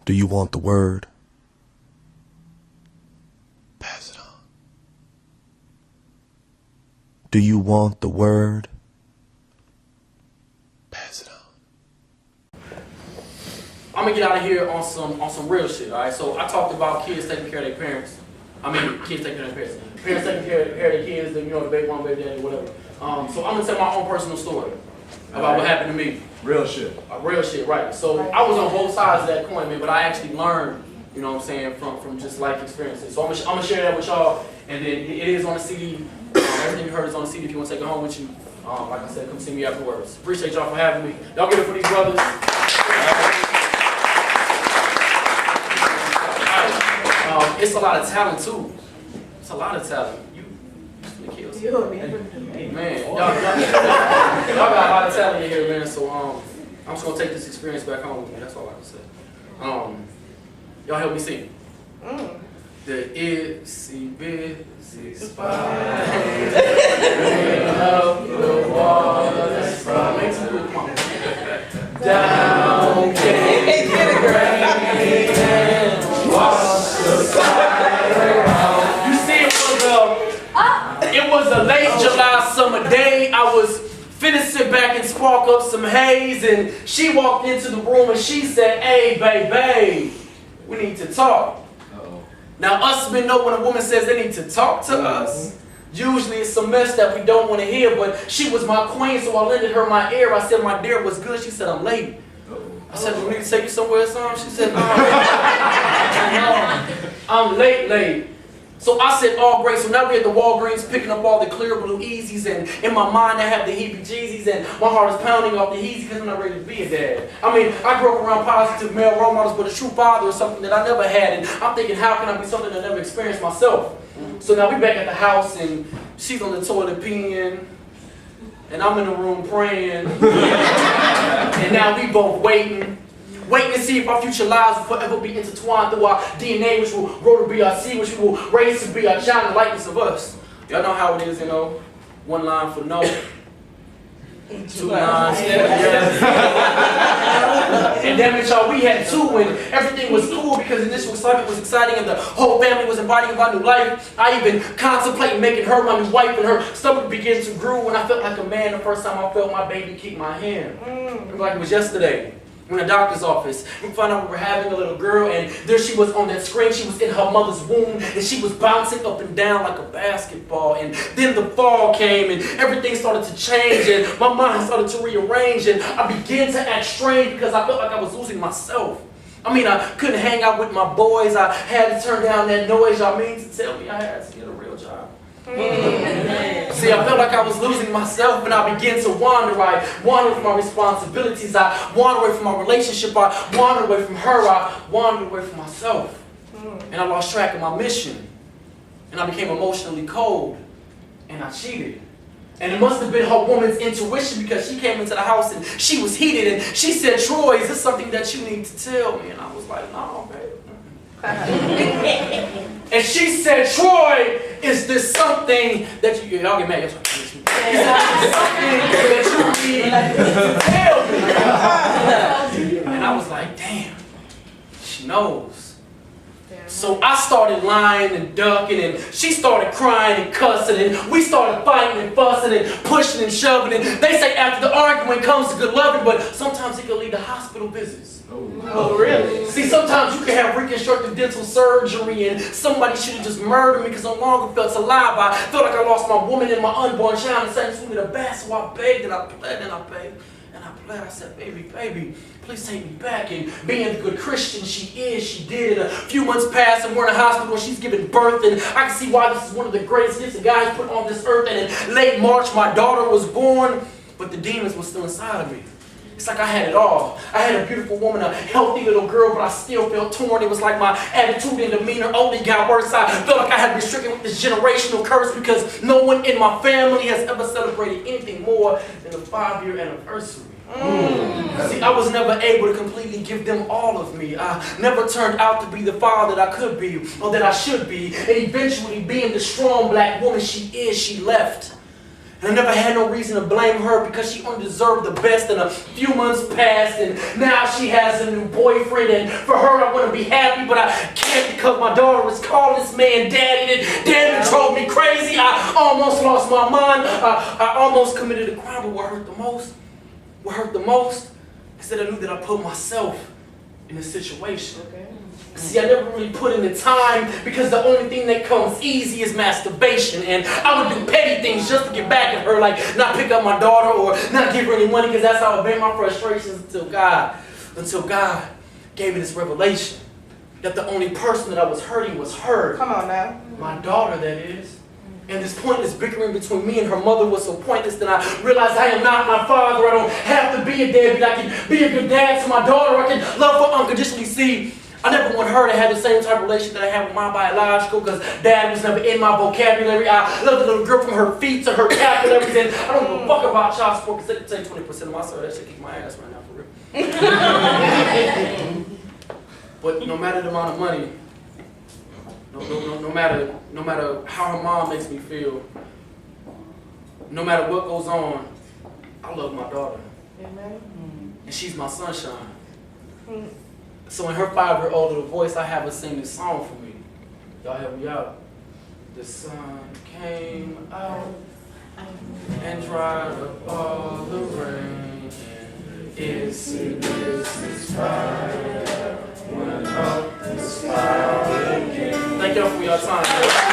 Do you want the word? Pass it on. Do you want the word? Pass it on. I'm gonna get out of here on some real shit, alright? So I talked about kids taking care of their parents. Kids taking care of their parents. Parents taking care of their kids, then, the baby mom, baby daddy, whatever. So I'm gonna tell my own personal story about what happened to me. Real shit. Real shit, right. So I was on both sides of that coin, man, but I actually learned, from just life experiences. So I'm gonna share that with y'all, and then it is on the CD. Everything you heard is on the CD if you want to take it home with you. Like I said, come see me afterwards. Appreciate y'all for having me. Y'all get it for these brothers. It's a lot of talent too. It's a lot of talent. Hey, man, y'all got a lot of talent in here, man. So I'm just gonna take this experience back home with me. That's all I can say. Y'all help me sing. The itsy bitsy spider up the water sprite. Make some good, come on. Down came the rain and washed the spider out. You see, it was a late July summer day. I was finna sit back and spark up some haze, and she walked into the room and she said, "Hey, babe, we need to talk." Now, us men know when a woman says they need to talk to us, usually it's some mess that we don't want to hear, but she was my queen, so I lended her my ear. I said, "My dear, what's good?" She said, "I'm late." I said, "Do we need to take you somewhere or something?" She said, "No, I'm late. So I said, "Oh, great." So now we're at the Walgreens picking up all the clear blue Yeezys, and in my mind I have the heebie-jeezies, and my heart is pounding off the Yeezy because I'm not ready to be a dad. I grew up around positive male role models, but a true father is something that I never had, and I'm thinking, how can I be something I never experienced myself? So now we back at the house, and she's on the toilet peeing, and I'm in the room praying, and now we both waiting to see if our future lives will forever be intertwined through our DNA, which will grow to be our seed, which we will raise to be our child and likeness of us. Y'all know how it is, one line for no, two lines for yes. And damn it, y'all, we had two, and everything was cool because initial excitement was exciting and the whole family was embodying our new life. I even contemplated making her my new wife, and her stomach began to grow, and I felt like a man the first time I felt my baby keep my hand. It was like it was yesterday. In the doctor's office, we found out we were having a little girl, and there she was on that screen. She was in her mother's womb, and she was bouncing up and down like a basketball. And then the fall came, and everything started to change, and my mind started to rearrange, and I began to act strange because I felt like I was losing myself. I couldn't hang out with my boys. I had to turn down that noise. Y'all mean to tell me I had to get a real job? See, I felt like I was losing myself, and I began to wander. I wandered from my responsibilities. I wandered away from my relationship. I wandered away from her. I wandered away from myself. And I lost track of my mission. And I became emotionally cold. And I cheated. And it must have been her woman's intuition because she came into the house and she was heated. And she said, "Troy, is this something that you need to tell me?" And I was like, "No, babe." And she said, "Troy, is this something that you..." Y'all get mad. Is this something that you need to tell me? And I was like, damn, she knows. So I started lying and ducking, and she started crying and cussing, and we started fighting and fussing and pushing and shoving. And they say after the argument comes the good loving, but sometimes it can lead to hospital visits. Oh, really? See, sometimes you can have reconstructive dental surgery, and somebody should have just murdered me because I no longer felt alive. I felt like I lost my woman and my unborn child, and Satan threw me the bat. So I begged and I pled and I begged and I pled. I said, baby, please take me back. And being the good Christian she did. And a few months passed, and we're in a hospital where she's giving birth, and I can see why this is one of the greatest gifts that God has put on this earth. And in late March, my daughter was born, but the demons were still inside of me. It's like I had it all. I had a beautiful woman, a healthy little girl, but I still felt torn. It was like my attitude and demeanor only got worse. I felt like I had been stricken with this generational curse because no one in my family has ever celebrated anything more than the 5-year anniversary. See, I was never able to completely give them all of me. I never turned out to be the father that I could be or that I should be. And eventually, being the strong black woman she is, she left. And I never had no reason to blame her because she undeserved the best. And a few months passed and now she has a new boyfriend. And for her I want to be happy, but I can't because my daughter was calling this man daddy. And daddy drove me crazy. I almost lost my mind. I almost committed a crime. But what hurt the most is that I knew that I put myself in this situation. Okay. See, I never really put in the time because the only thing that comes easy is masturbation. And I would do petty things just to get back at her, like not pick up my daughter or not give her any money, because that's how I vent my frustrations until God gave me this revelation that the only person that I was hurting was her. Come on now. My daughter, that is. And this pointless bickering between me and her mother was so pointless that I realized I am not my father. I don't have to be a deadbeat. I can be a good dad to my daughter. I can love her unconditionally. See, I never want her to have the same type of relationship that I have with my biological, because dad was never in my vocabulary. I love the little girl from her feet to her capillaries, and I don't give a fuck about child support because they can take 20% of my salary. That shit kick my ass right now, for real. But no matter the amount of money, no matter how her mom makes me feel, no matter what goes on, I love my daughter. Amen. And she's my sunshine. So in her 5-year-old little voice, I have her sing this song for me. Y'all help me out. The sun came out and dried up all the rain. It's fire went up the sky again. Thank y'all for your time.